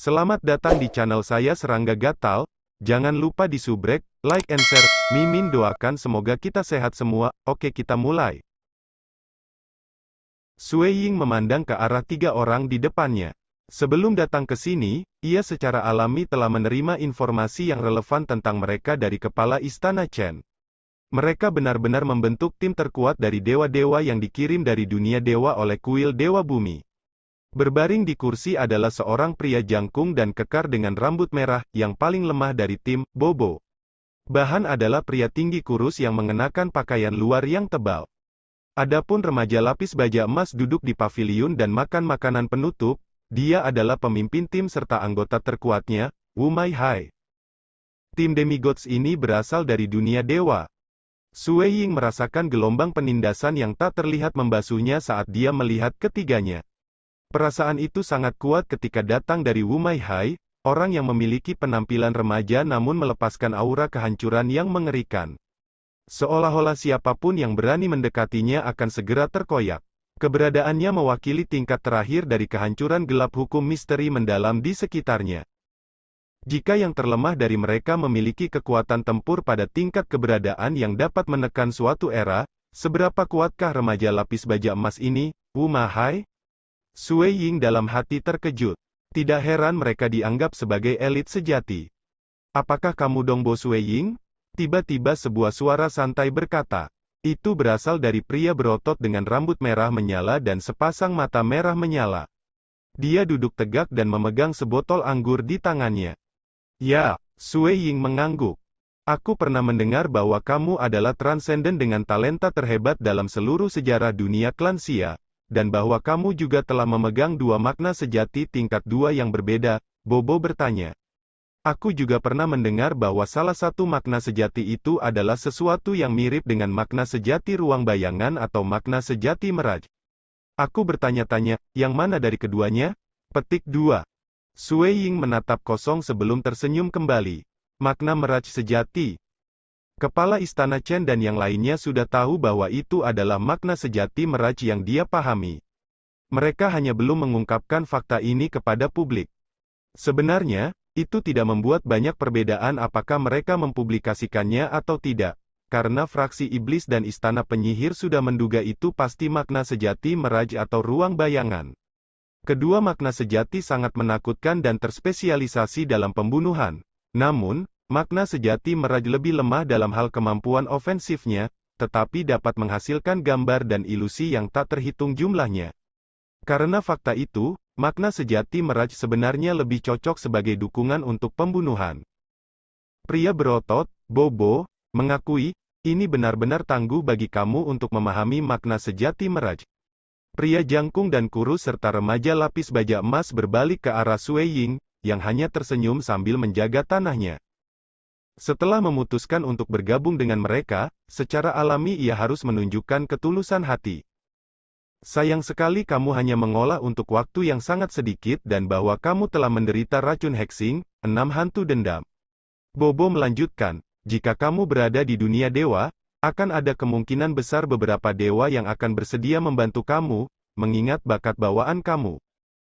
Selamat datang di channel saya Serangga Gatal. Jangan lupa di subrek, like and share. Mimin doakan semoga kita sehat semua. Oke, kita mulai. Sui Ying memandang ke arah tiga orang di depannya. Sebelum datang ke sini, ia secara alami telah menerima informasi yang relevan tentang mereka dari kepala Istana Chen. Mereka benar-benar membentuk tim terkuat dari dewa-dewa yang dikirim dari dunia dewa oleh kuil Dewa Bumi. Berbaring di kursi adalah seorang pria jangkung dan kekar dengan rambut merah, yang paling lemah dari tim, Bobo. Bahan adalah pria tinggi kurus yang mengenakan pakaian luar yang tebal. Adapun remaja lapis baja emas duduk di paviliun dan makan makanan penutup, dia adalah pemimpin tim serta anggota terkuatnya, Wu Mai Hai. Tim demigods ini berasal dari dunia dewa. Sui Ying merasakan gelombang penindasan yang tak terlihat membasuhnya saat dia melihat ketiganya. Perasaan itu sangat kuat ketika datang dari Wu Mai Hai, orang yang memiliki penampilan remaja namun melepaskan aura kehancuran yang mengerikan. Seolah-olah siapapun yang berani mendekatinya akan segera terkoyak. Keberadaannya mewakili tingkat terakhir dari kehancuran gelap hukum misteri mendalam di sekitarnya. Jika yang terlemah dari mereka memiliki kekuatan tempur pada tingkat keberadaan yang dapat menekan suatu era, seberapa kuatkah remaja lapis baja emas ini, Wu Mai Hai? Sui Ying dalam hati terkejut. Tidak heran mereka dianggap sebagai elit sejati. Apakah kamu Dongbo Sui Ying? Tiba-tiba sebuah suara santai berkata. Itu berasal dari pria berotot dengan rambut merah menyala dan sepasang mata merah menyala. Dia duduk tegak dan memegang sebotol anggur di tangannya. Ya, Sui Ying mengangguk. Aku pernah mendengar bahwa kamu adalah transenden dengan talenta terhebat dalam seluruh sejarah dunia Klansia. Dan bahwa kamu juga telah memegang dua makna sejati tingkat dua yang berbeda, Bobo bertanya. Aku juga pernah mendengar bahwa salah satu makna sejati itu adalah sesuatu yang mirip dengan makna sejati ruang bayangan atau makna sejati meraj. Aku bertanya-tanya, yang mana dari keduanya? Petik 2. Sui Ying menatap kosong sebelum tersenyum kembali. Makna meraj sejati. Kepala Istana Chen dan yang lainnya sudah tahu bahwa itu adalah makna sejati meraj yang dia pahami. Mereka hanya belum mengungkapkan fakta ini kepada publik. Sebenarnya, itu tidak membuat banyak perbedaan apakah mereka mempublikasikannya atau tidak, karena fraksi iblis dan Istana Penyihir sudah menduga itu pasti makna sejati meraj atau ruang bayangan. Kedua makna sejati sangat menakutkan dan terspesialisasi dalam pembunuhan. Namun, makna sejati meraj lebih lemah dalam hal kemampuan ofensifnya, tetapi dapat menghasilkan gambar dan ilusi yang tak terhitung jumlahnya. Karena fakta itu, makna sejati meraj sebenarnya lebih cocok sebagai dukungan untuk pembunuhan. Pria berotot, Bobo, mengakui, ini benar-benar tangguh bagi kamu untuk memahami makna sejati meraj. Pria jangkung dan kurus serta remaja lapis baja emas berbalik ke arah Sui Ying, yang hanya tersenyum sambil menjaga tanahnya. Setelah memutuskan untuk bergabung dengan mereka, secara alami ia harus menunjukkan ketulusan hati. Sayang sekali kamu hanya mengolah untuk waktu yang sangat sedikit dan bahwa kamu telah menderita racun hexing, 6 hantu dendam. Bobo melanjutkan, jika kamu berada di dunia dewa, akan ada kemungkinan besar beberapa dewa yang akan bersedia membantu kamu, mengingat bakat bawaan kamu.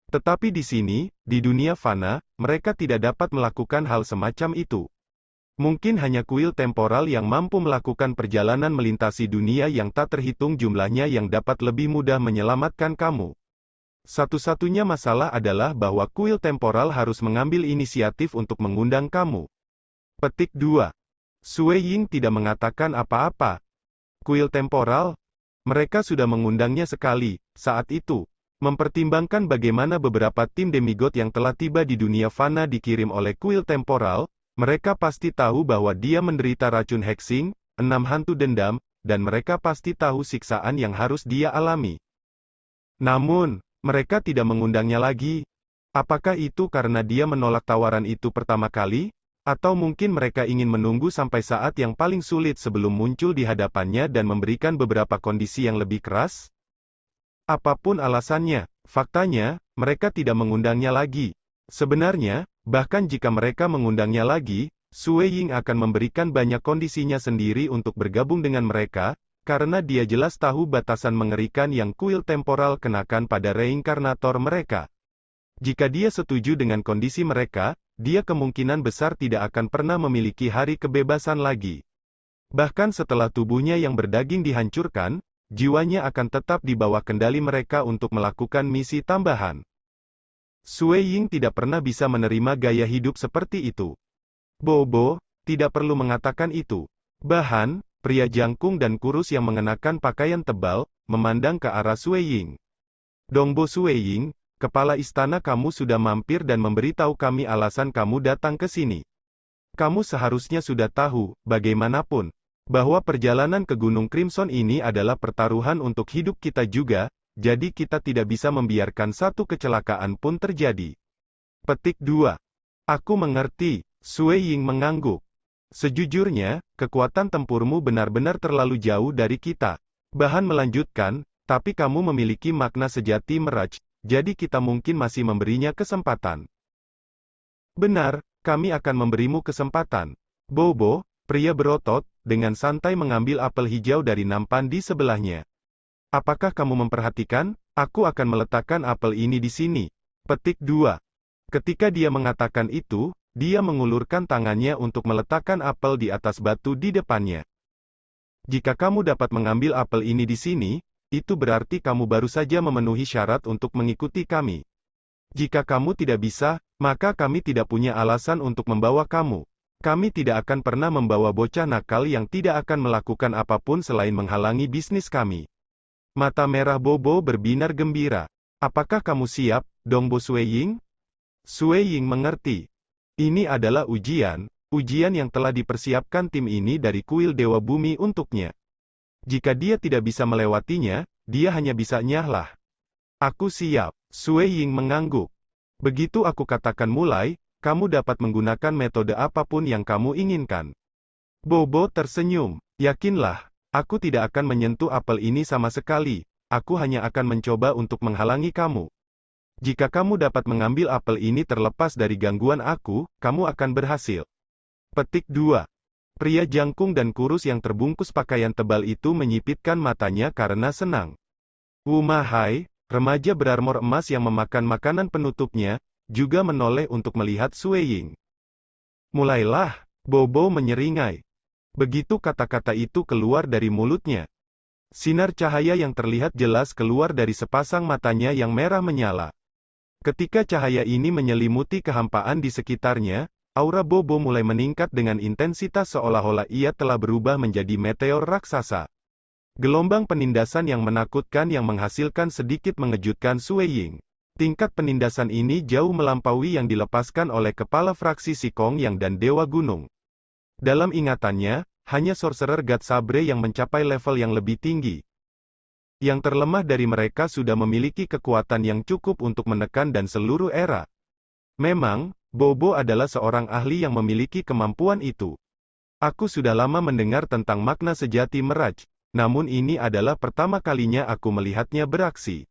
Tetapi di sini, di dunia fana, mereka tidak dapat melakukan hal semacam itu. Mungkin hanya kuil temporal yang mampu melakukan perjalanan melintasi dunia yang tak terhitung jumlahnya yang dapat lebih mudah menyelamatkan kamu. Satu-satunya masalah adalah bahwa kuil temporal harus mengambil inisiatif untuk mengundang kamu. Petik 2. Sui Ying tidak mengatakan apa-apa. Kuil temporal? Mereka sudah mengundangnya sekali, saat itu. Mempertimbangkan bagaimana beberapa tim demigod yang telah tiba di dunia fana dikirim oleh kuil temporal, mereka pasti tahu bahwa dia menderita racun hexing, 6 hantu dendam, dan mereka pasti tahu siksaan yang harus dia alami. Namun, mereka tidak mengundangnya lagi. Apakah itu karena dia menolak tawaran itu pertama kali? Atau mungkin mereka ingin menunggu sampai saat yang paling sulit sebelum muncul di hadapannya dan memberikan beberapa kondisi yang lebih keras? Apapun alasannya, faktanya, mereka tidak mengundangnya lagi. Sebenarnya, bahkan jika mereka mengundangnya lagi, Sui Ying akan memberikan banyak kondisinya sendiri untuk bergabung dengan mereka, karena dia jelas tahu batasan mengerikan yang kuil temporal kenakan pada reinkarnator mereka. Jika dia setuju dengan kondisi mereka, dia kemungkinan besar tidak akan pernah memiliki hari kebebasan lagi. Bahkan setelah tubuhnya yang berdaging dihancurkan, jiwanya akan tetap di bawah kendali mereka untuk melakukan misi tambahan. Sui Ying tidak pernah bisa menerima gaya hidup seperti itu. Bobo, tidak perlu mengatakan itu. Bahan, pria jangkung dan kurus yang mengenakan pakaian tebal, memandang ke arah Sui Ying. Dongbo Sui Ying, kepala istana, kamu sudah mampir dan memberitahu kami alasan kamu datang ke sini. Kamu seharusnya sudah tahu, bagaimanapun, bahwa perjalanan ke Gunung Crimson ini adalah pertaruhan untuk hidup kita juga, jadi kita tidak bisa membiarkan satu kecelakaan pun terjadi. Petik 2. Aku mengerti, Sui Ying mengangguk. Sejujurnya, kekuatan tempurmu benar-benar terlalu jauh dari kita. Bahan melanjutkan, tapi kamu memiliki makna sejati Mirage. Jadi kita mungkin masih memberinya kesempatan. Benar, kami akan memberimu kesempatan. Bobo, pria berotot, dengan santai mengambil apel hijau dari nampan di sebelahnya. Apakah kamu memperhatikan? Aku akan meletakkan apel ini di sini. Petik 2. Ketika dia mengatakan itu, dia mengulurkan tangannya untuk meletakkan apel di atas batu di depannya. Jika kamu dapat mengambil apel ini di sini, itu berarti kamu baru saja memenuhi syarat untuk mengikuti kami. Jika kamu tidak bisa, maka kami tidak punya alasan untuk membawa kamu. Kami tidak akan pernah membawa bocah nakal yang tidak akan melakukan apapun selain menghalangi bisnis kami. Mata merah Bobo berbinar gembira. Apakah kamu siap, Dongbo Sui Ying? Sui Ying mengerti. Ini adalah ujian yang telah dipersiapkan tim ini dari kuil Dewa Bumi untuknya. Jika dia tidak bisa melewatinya, dia hanya bisa nyahlah. Aku siap. Sui Ying mengangguk. Begitu aku katakan mulai, kamu dapat menggunakan metode apapun yang kamu inginkan. Bobo tersenyum. Yakinlah, aku tidak akan menyentuh apel ini sama sekali. Aku hanya akan mencoba untuk menghalangi kamu. Jika kamu dapat mengambil apel ini terlepas dari gangguan aku, kamu akan berhasil. Petik 2. Pria jangkung dan kurus yang terbungkus pakaian tebal itu menyipitkan matanya karena senang. Umahai, remaja berarmor emas yang memakan makanan penutupnya, juga menoleh untuk melihat Sui Ying. Mulailah, Bobo menyeringai. Begitu kata-kata itu keluar dari mulutnya, sinar cahaya yang terlihat jelas keluar dari sepasang matanya yang merah menyala. Ketika cahaya ini menyelimuti kehampaan di sekitarnya, aura Bobo mulai meningkat dengan intensitas seolah-olah ia telah berubah menjadi meteor raksasa. Gelombang penindasan yang menakutkan yang menghasilkan sedikit mengejutkan Sui Ying. Tingkat penindasan ini jauh melampaui yang dilepaskan oleh kepala fraksi Sikong Yang dan Dewa Gunung. Dalam ingatannya, hanya Sorcerer God Sabre yang mencapai level yang lebih tinggi. Yang terlemah dari mereka sudah memiliki kekuatan yang cukup untuk menekan dan seluruh era. Memang, Bobo adalah seorang ahli yang memiliki kemampuan itu. Aku sudah lama mendengar tentang makna sejati Mirage, namun ini adalah pertama kalinya aku melihatnya beraksi.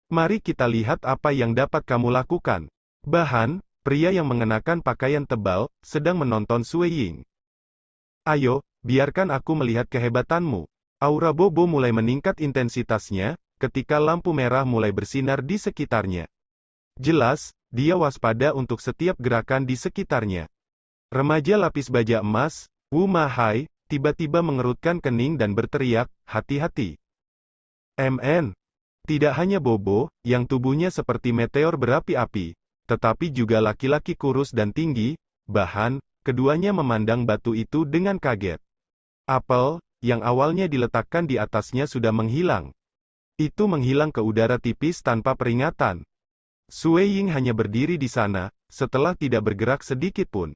Mari kita lihat apa yang dapat kamu lakukan. Bahan, pria yang mengenakan pakaian tebal, sedang menonton Sui Ying. Ayo, biarkan aku melihat kehebatanmu. Aura Bobo mulai meningkat intensitasnya, ketika lampu merah mulai bersinar di sekitarnya. Jelas, dia waspada untuk setiap gerakan di sekitarnya. Remaja lapis baja emas, Umahai, tiba-tiba mengerutkan kening dan berteriak, hati-hati. MN. Tidak hanya Bobo, yang tubuhnya seperti meteor berapi-api, tetapi juga laki-laki kurus dan tinggi, bahan, keduanya memandang batu itu dengan kaget. Apel, yang awalnya diletakkan di atasnya sudah menghilang. Itu menghilang ke udara tipis tanpa peringatan. Sui Ying hanya berdiri di sana, setelah tidak bergerak sedikit pun.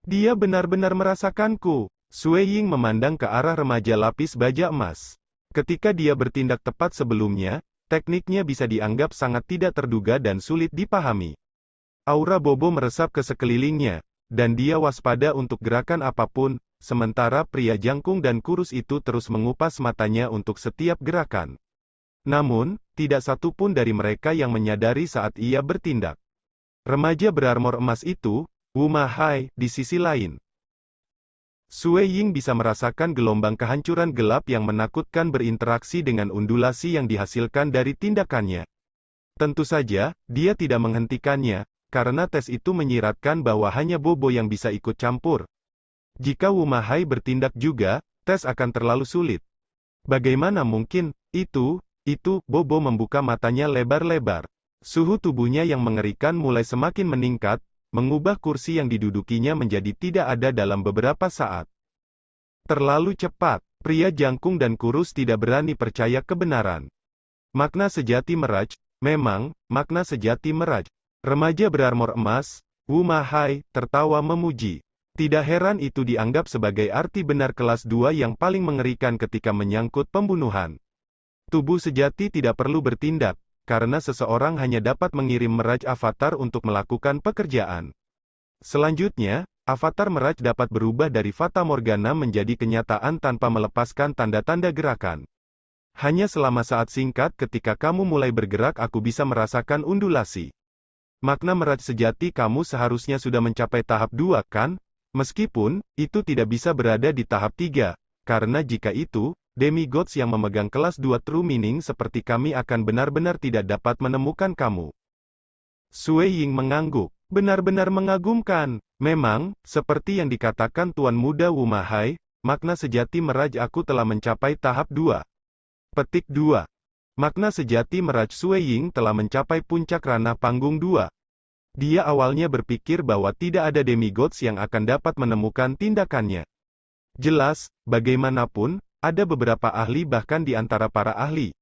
Dia benar-benar merasakanku. Sui Ying memandang ke arah remaja lapis baja emas. Ketika dia bertindak tepat sebelumnya, tekniknya bisa dianggap sangat tidak terduga dan sulit dipahami. Aura Bobo meresap ke sekelilingnya, dan dia waspada untuk gerakan apapun, sementara pria jangkung dan kurus itu terus mengupas matanya untuk setiap gerakan. Namun, tidak satu pun dari mereka yang menyadari saat ia bertindak. Remaja berarmor emas itu, Umahai, di sisi lain. Sui Ying bisa merasakan gelombang kehancuran gelap yang menakutkan berinteraksi dengan undulasi yang dihasilkan dari tindakannya. Tentu saja, dia tidak menghentikannya, karena tes itu menyiratkan bahwa hanya Bobo yang bisa ikut campur. Jika Wu Mahai bertindak juga, tes akan terlalu sulit. Bagaimana mungkin? Itu, Bobo membuka matanya lebar-lebar. Suhu tubuhnya yang mengerikan mulai semakin meningkat, mengubah kursi yang didudukinya menjadi tidak ada dalam beberapa saat. Terlalu cepat, pria jangkung dan kurus tidak berani percaya kebenaran. Makna sejati Mirage, memang, makna sejati Mirage. Remaja berarmor emas, Wu Mahai, tertawa memuji. Tidak heran itu dianggap sebagai arti benar kelas 2 yang paling mengerikan ketika menyangkut pembunuhan. Tubuh sejati tidak perlu bertindak, karena seseorang hanya dapat mengirim Mirage Avatar untuk melakukan pekerjaan. Selanjutnya, Avatar Mirage dapat berubah dari Fata Morgana menjadi kenyataan tanpa melepaskan tanda-tanda gerakan. Hanya selama saat singkat ketika kamu mulai bergerak aku bisa merasakan undulasi. Makna Mirage sejati kamu seharusnya sudah mencapai tahap 2, kan? Meskipun, itu tidak bisa berada di tahap 3, karena jika itu, demigods yang memegang kelas 2 True Meaning seperti kami akan benar-benar tidak dapat menemukan kamu. Sui Ying mengangguk. Benar-benar mengagumkan. Memang, seperti yang dikatakan Tuan Muda Wu Mahai, makna sejati Mirage aku telah mencapai tahap 2. Petik 2. Makna sejati Mirage Sui Ying telah mencapai puncak ranah panggung 2. Dia awalnya berpikir bahwa tidak ada demigods yang akan dapat menemukan tindakannya. Jelas, bagaimanapun, ada beberapa ahli bahkan di antara para ahli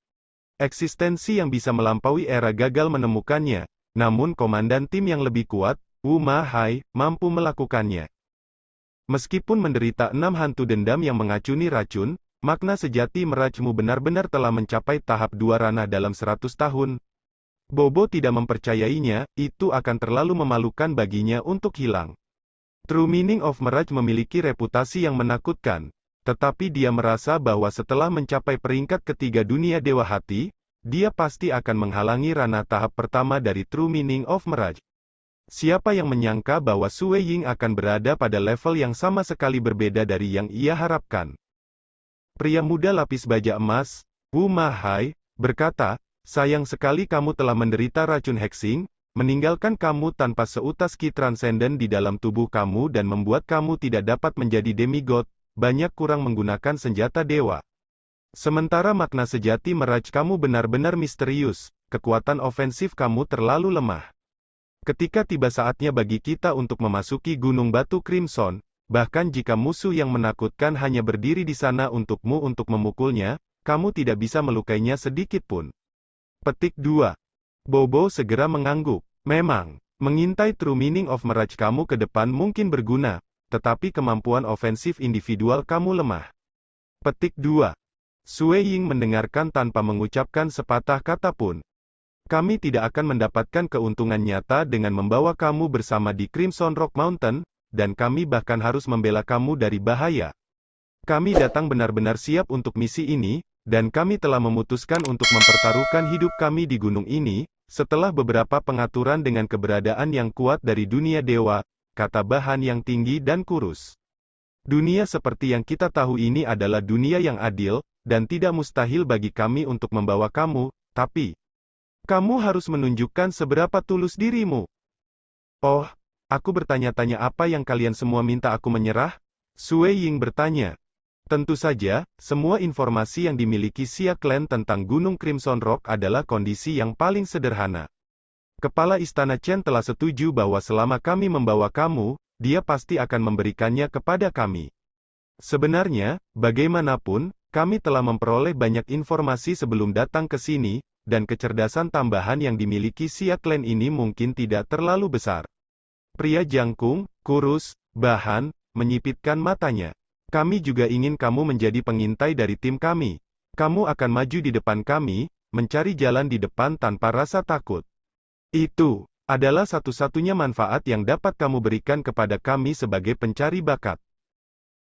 eksistensi yang bisa melampaui era gagal menemukannya, namun komandan tim yang lebih kuat, Wu Mahai, mampu melakukannya. Meskipun menderita 6 hantu dendam yang mengacuni racun, makna sejati Mirage-mu benar-benar telah mencapai tahap 2 ranah dalam 100 tahun. Bobo tidak mempercayainya, itu akan terlalu memalukan baginya untuk hilang. True Meaning of Mirage memiliki reputasi yang menakutkan, tetapi dia merasa bahwa setelah mencapai peringkat ketiga dunia Dewa Hati, dia pasti akan menghalangi ranah tahap pertama dari True Meaning of Mirage. Siapa yang menyangka bahwa Sui Ying akan berada pada level yang sama sekali berbeda dari yang ia harapkan. Pria muda lapis baja emas, Wu Mahai, berkata, sayang sekali kamu telah menderita racun hexing, meninggalkan kamu tanpa seutas ki transenden di dalam tubuh kamu dan membuat kamu tidak dapat menjadi demigod, banyak kurang menggunakan senjata dewa. Sementara makna sejati Mirage kamu benar-benar misterius, kekuatan ofensif kamu terlalu lemah. Ketika tiba saatnya bagi kita untuk memasuki Gunung Batu Crimson, bahkan jika musuh yang menakutkan hanya berdiri di sana untukmu untuk memukulnya, kamu tidak bisa melukainya sedikit pun. Petik 2. Bobo segera mengangguk. Memang, mengintai True Meaning of Mirage kamu ke depan mungkin berguna, tetapi kemampuan ofensif individual kamu lemah. Petik 2. Sui Ying mendengarkan tanpa mengucapkan sepatah kata pun. Kami tidak akan mendapatkan keuntungan nyata dengan membawa kamu bersama di Crimson Rock Mountain, dan kami bahkan harus membela kamu dari bahaya. Kami datang benar-benar siap untuk misi ini, dan kami telah memutuskan untuk mempertaruhkan hidup kami di gunung ini, setelah beberapa pengaturan dengan keberadaan yang kuat dari dunia dewa, kata bahan yang tinggi dan kurus. Dunia seperti yang kita tahu ini adalah dunia yang adil, dan tidak mustahil bagi kami untuk membawa kamu, tapi kamu harus menunjukkan seberapa tulus dirimu. Oh, aku bertanya-tanya apa yang kalian semua minta aku menyerah? Sui Ying bertanya. Tentu saja, semua informasi yang dimiliki Xia Clan tentang Gunung Crimson Rock adalah kondisi yang paling sederhana. Kepala Istana Chen telah setuju bahwa selama kami membawa kamu, dia pasti akan memberikannya kepada kami. Sebenarnya, bagaimanapun, kami telah memperoleh banyak informasi sebelum datang ke sini, dan kecerdasan tambahan yang dimiliki Xia Clan ini mungkin tidak terlalu besar. Pria jangkung, kurus, bahan, menyipitkan matanya. Kami juga ingin kamu menjadi pengintai dari tim kami. Kamu akan maju di depan kami, mencari jalan di depan tanpa rasa takut. Itu adalah satu-satunya manfaat yang dapat kamu berikan kepada kami sebagai pencari bakat.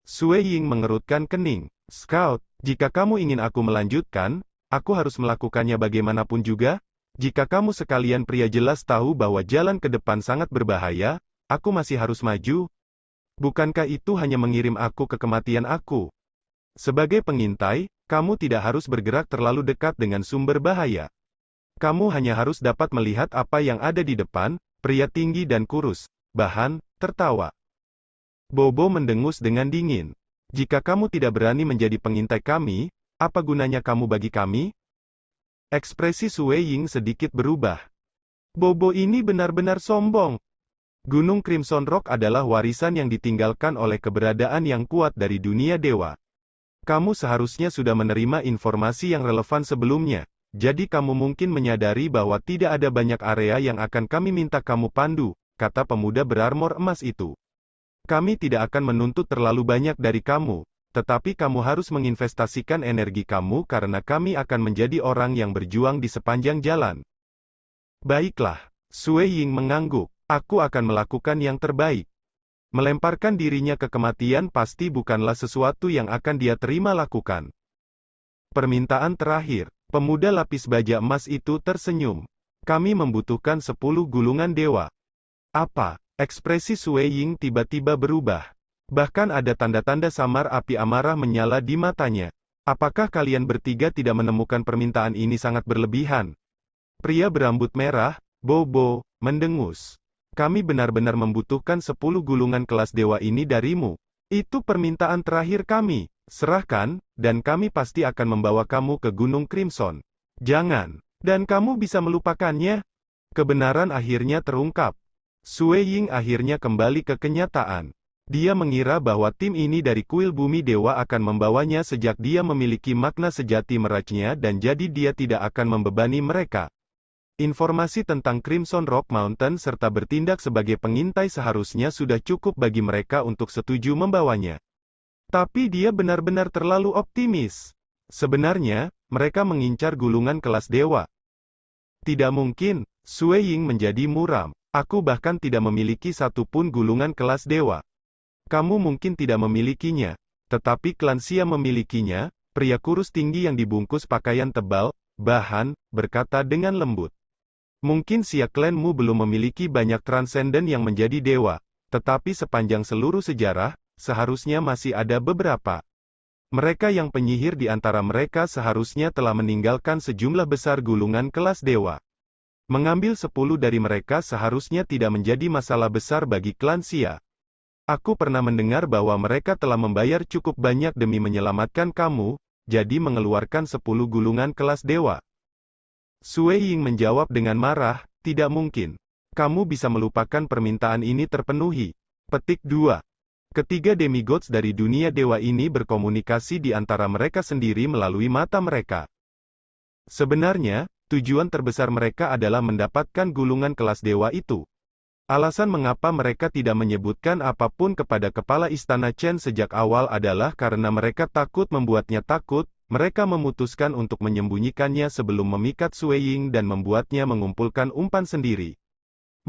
Sui Ying mengerutkan kening. Scout, jika kamu ingin aku melanjutkan, aku harus melakukannya bagaimanapun juga. Jika kamu sekalian pria jelas tahu bahwa jalan ke depan sangat berbahaya, aku masih harus maju. Bukankah itu hanya mengirim aku ke kematian aku? Sebagai pengintai, kamu tidak harus bergerak terlalu dekat dengan sumber bahaya. Kamu hanya harus dapat melihat apa yang ada di depan, pria tinggi dan kurus, Bahan, tertawa. Bobo mendengus dengan dingin. Jika kamu tidak berani menjadi pengintai kami, apa gunanya kamu bagi kami? Ekspresi Sue Ying sedikit berubah. Bobo ini benar-benar sombong. Gunung Crimson Rock adalah warisan yang ditinggalkan oleh keberadaan yang kuat dari dunia dewa. Kamu seharusnya sudah menerima informasi yang relevan sebelumnya, jadi kamu mungkin menyadari bahwa tidak ada banyak area yang akan kami minta kamu pandu, kata pemuda berarmor emas itu. Kami tidak akan menuntut terlalu banyak dari kamu, tetapi kamu harus menginvestasikan energi kamu karena kami akan menjadi orang yang berjuang di sepanjang jalan. Baiklah, Sue Ying mengangguk. Aku akan melakukan yang terbaik. Melemparkan dirinya ke kematian pasti bukanlah sesuatu yang akan dia terima lakukan. Permintaan terakhir. Pemuda lapis baja emas itu tersenyum. Kami membutuhkan 10 gulungan dewa. Apa? Ekspresi Sue Ying tiba-tiba berubah. Bahkan ada tanda-tanda samar api amarah menyala di matanya. Apakah kalian bertiga tidak menemukan permintaan ini sangat berlebihan? Pria berambut merah, Bobo, mendengus. Kami benar-benar membutuhkan 10 gulungan kelas dewa ini darimu. Itu permintaan terakhir kami. Serahkan, dan kami pasti akan membawa kamu ke Gunung Crimson. Jangan. Dan kamu bisa melupakannya? Kebenaran akhirnya terungkap. Sue Ying akhirnya kembali ke kenyataan. Dia mengira bahwa tim ini dari kuil bumi dewa akan membawanya sejak dia memiliki makna sejati merajnya dan jadi dia tidak akan membebani mereka. Informasi tentang Crimson Rock Mountain serta bertindak sebagai pengintai seharusnya sudah cukup bagi mereka untuk setuju membawanya. Tapi dia benar-benar terlalu optimis. Sebenarnya, mereka mengincar gulungan kelas dewa. Tidak mungkin, Sue Ying menjadi muram. Aku bahkan tidak memiliki satupun gulungan kelas dewa. Kamu mungkin tidak memilikinya, tetapi klan Xia memilikinya, pria kurus tinggi yang dibungkus pakaian tebal, Bahan, berkata dengan lembut. Mungkin Xia klanmu belum memiliki banyak transenden yang menjadi dewa, tetapi sepanjang seluruh sejarah, seharusnya masih ada beberapa. Mereka yang penyihir di antara mereka seharusnya telah meninggalkan sejumlah besar gulungan kelas dewa. Mengambil 10 dari mereka seharusnya tidak menjadi masalah besar bagi klan Xia. Aku pernah mendengar bahwa mereka telah membayar cukup banyak demi menyelamatkan kamu, jadi mengeluarkan 10 gulungan kelas dewa. Sue Ying menjawab dengan marah, tidak mungkin. Kamu bisa melupakan permintaan ini terpenuhi. Petik 2. Ketiga demigods dari dunia dewa ini berkomunikasi di antara mereka sendiri melalui mata mereka. Sebenarnya, tujuan terbesar mereka adalah mendapatkan gulungan kelas dewa itu. Alasan mengapa mereka tidak menyebutkan apapun kepada kepala istana Chen sejak awal adalah karena mereka takut membuatnya takut. Mereka memutuskan untuk menyembunyikannya sebelum memikat Sue Ying dan membuatnya mengumpulkan umpan sendiri.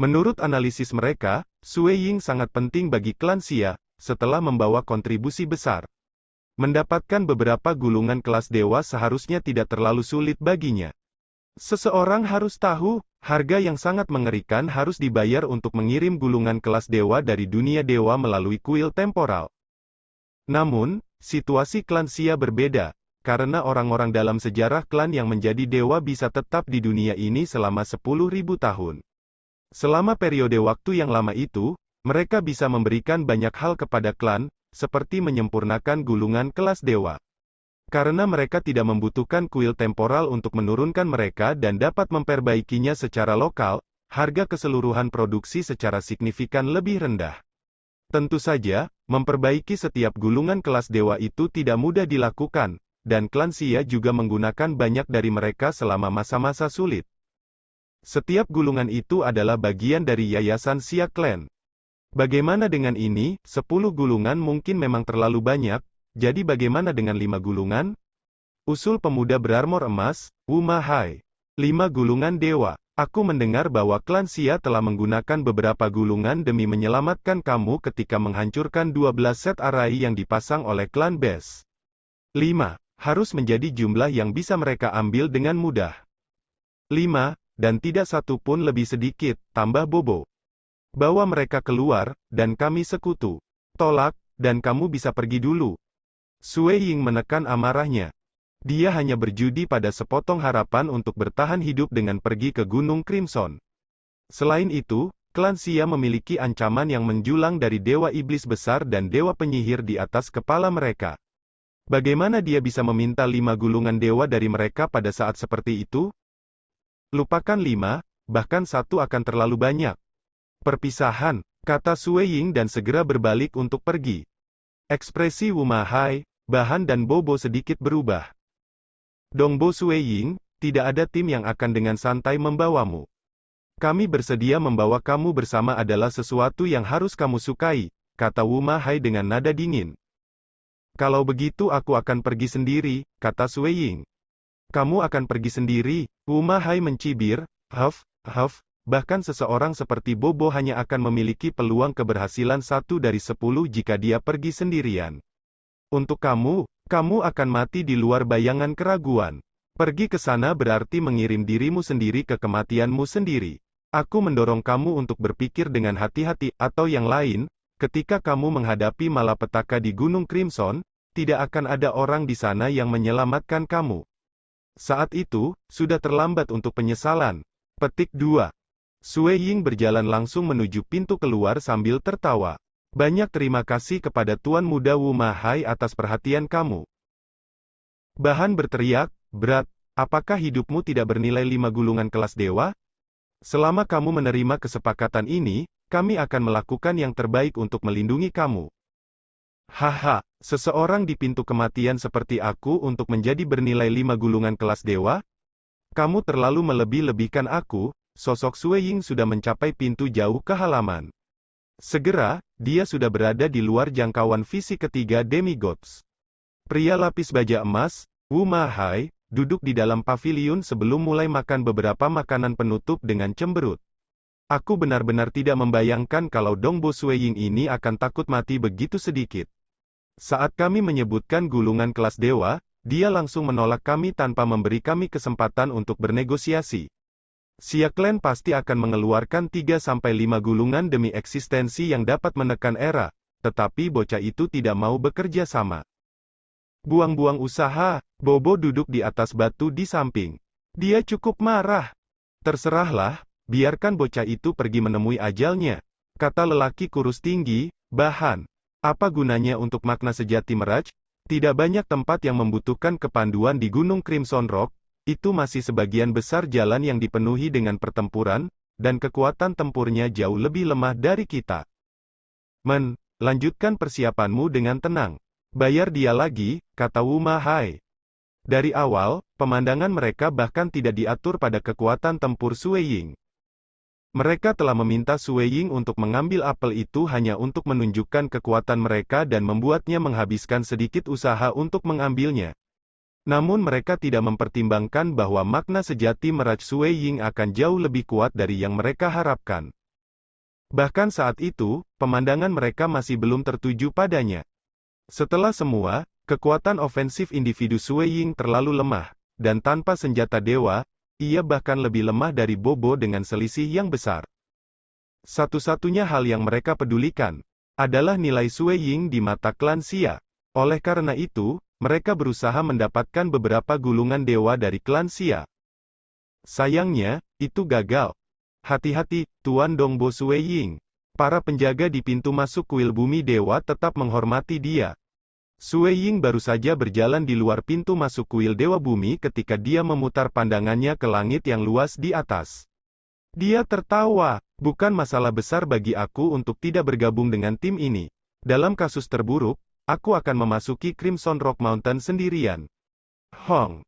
Menurut analisis mereka, Sue Ying sangat penting bagi klan Xia, setelah membawa kontribusi besar. Mendapatkan beberapa gulungan kelas dewa seharusnya tidak terlalu sulit baginya. Seseorang harus tahu, harga yang sangat mengerikan harus dibayar untuk mengirim gulungan kelas dewa dari dunia dewa melalui kuil temporal. Namun, situasi klan Xia berbeda. Karena orang-orang dalam sejarah klan yang menjadi dewa bisa tetap di dunia ini selama 10.000 tahun. Selama periode waktu yang lama itu, mereka bisa memberikan banyak hal kepada klan, seperti menyempurnakan gulungan kelas dewa. Karena mereka tidak membutuhkan kuil temporal untuk menurunkan mereka dan dapat memperbaikinya secara lokal, harga keseluruhan produksi secara signifikan lebih rendah. Tentu saja, memperbaiki setiap gulungan kelas dewa itu tidak mudah dilakukan. Dan klan Xia juga menggunakan banyak dari mereka selama masa-masa sulit. Setiap gulungan itu adalah bagian dari yayasan Xia Clan. Bagaimana dengan ini? 10 gulungan mungkin memang terlalu banyak, jadi bagaimana dengan 5 gulungan? Usul pemuda berarmor emas, Wu Mahai. 5 gulungan dewa. Aku mendengar bahwa klan Xia telah menggunakan beberapa gulungan demi menyelamatkan kamu ketika menghancurkan 12 set arai yang dipasang oleh klan Bes. 5. Harus menjadi jumlah yang bisa mereka ambil dengan mudah. 5, dan tidak satu pun lebih sedikit, tambah Bobo. Bawa mereka keluar, dan kami sekutu. Tolak, dan kamu bisa pergi dulu. Sue Ying menekan amarahnya. Dia hanya berjudi pada sepotong harapan untuk bertahan hidup dengan pergi ke Gunung Crimson. Selain itu, klan Xia memiliki ancaman yang menjulang dari Dewa Iblis Besar dan Dewa Penyihir di atas kepala mereka. Bagaimana dia bisa meminta 5 gulungan dewa dari mereka pada saat seperti itu? Lupakan 5, bahkan 1 akan terlalu banyak. Perpisahan, kata Sue Ying dan segera berbalik untuk pergi. Ekspresi Wu Ma Hai, Bahan dan Bobo sedikit berubah. Dongbo Sue Ying, tidak ada tim yang akan dengan santai membawamu. Kami bersedia membawa kamu bersama adalah sesuatu yang harus kamu sukai, kata Wu Ma Hai dengan nada dingin. Kalau begitu aku akan pergi sendiri, kata Sue Ying. Kamu akan pergi sendiri, Wu Ma Hai mencibir, huff, bahkan seseorang seperti Bobo hanya akan memiliki peluang keberhasilan 1 dari 10 jika dia pergi sendirian. Untuk kamu akan mati di luar bayangan keraguan. Pergi ke sana berarti mengirim dirimu sendiri ke kematianmu sendiri. Aku mendorong kamu untuk berpikir dengan hati-hati, atau yang lain, ketika kamu menghadapi malapetaka di Gunung Crimson, tidak akan ada orang di sana yang menyelamatkan kamu. Saat itu, sudah terlambat untuk penyesalan. Petik 2. Sue Ying berjalan langsung menuju pintu keluar sambil tertawa. Banyak terima kasih kepada Tuan Muda Wu Ma Hai atas perhatian kamu. Bahan berteriak, berat, apakah hidupmu tidak bernilai 5 gulungan kelas dewa? Selama kamu menerima kesepakatan ini, kami akan melakukan yang terbaik untuk melindungi kamu. Haha, seseorang di pintu kematian seperti aku untuk menjadi bernilai 5 gulungan kelas dewa? Kamu terlalu melebih-lebihkan aku. Sosok Sue Ying sudah mencapai pintu jauh ke halaman. Segera, dia sudah berada di luar jangkauan visi ketiga demigods. Pria lapis baja emas, Wu Ma Hai, duduk di dalam paviliun sebelum mulai makan beberapa makanan penutup dengan cemberut. Aku benar-benar tidak membayangkan kalau Dongbo Sue Ying ini akan takut mati begitu sedikit. Saat kami menyebutkan gulungan kelas dewa, dia langsung menolak kami tanpa memberi kami kesempatan untuk bernegosiasi. Xia Clan pasti akan mengeluarkan 3-5 gulungan demi eksistensi yang dapat menekan era, tetapi bocah itu tidak mau bekerja sama. Buang-buang usaha, Bobo duduk di atas batu di samping. Dia cukup marah. Terserahlah, biarkan bocah itu pergi menemui ajalnya, kata lelaki kurus tinggi. Bahan, apa gunanya untuk makna sejati meraj? Tidak banyak tempat yang membutuhkan kepanduan di Gunung Crimson Rock, itu masih sebagian besar jalan yang dipenuhi dengan pertempuran, dan kekuatan tempurnya jauh lebih lemah dari kita. Lanjutkan persiapanmu dengan tenang. Bayar dia lagi, kata Wu Ma Hai. Dari awal, pemandangan mereka bahkan tidak diatur pada kekuatan tempur Sue Ying. Mereka telah meminta Sue Ying untuk mengambil apel itu hanya untuk menunjukkan kekuatan mereka dan membuatnya menghabiskan sedikit usaha untuk mengambilnya. Namun mereka tidak mempertimbangkan bahwa makna sejati meraj Sue Ying akan jauh lebih kuat dari yang mereka harapkan. Bahkan saat itu, pemandangan mereka masih belum tertuju padanya. Setelah semua, kekuatan ofensif individu Sue Ying terlalu lemah, dan tanpa senjata dewa, ia bahkan lebih lemah dari Bobo dengan selisih yang besar. Satu-satunya hal yang mereka pedulikan, adalah nilai Sue Ying di mata klan Xia. Oleh karena itu, mereka berusaha mendapatkan beberapa gulungan dewa dari klan Xia. Sayangnya, itu gagal. Hati-hati, Tuan Dongbo Sue Ying. Para penjaga di pintu masuk kuil bumi dewa tetap menghormati dia. Sue Ying baru saja berjalan di luar pintu masuk kuil dewa bumi ketika dia memutar pandangannya ke langit yang luas di atas. Dia tertawa, bukan masalah besar bagi aku untuk tidak bergabung dengan tim ini. Dalam kasus terburuk, aku akan memasuki Crimson Rock Mountain sendirian. Hong.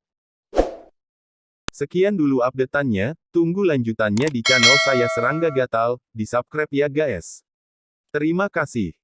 Sekian dulu update-annya, tunggu lanjutannya di channel saya Serangga Gatal, di subscribe ya guys. Terima kasih.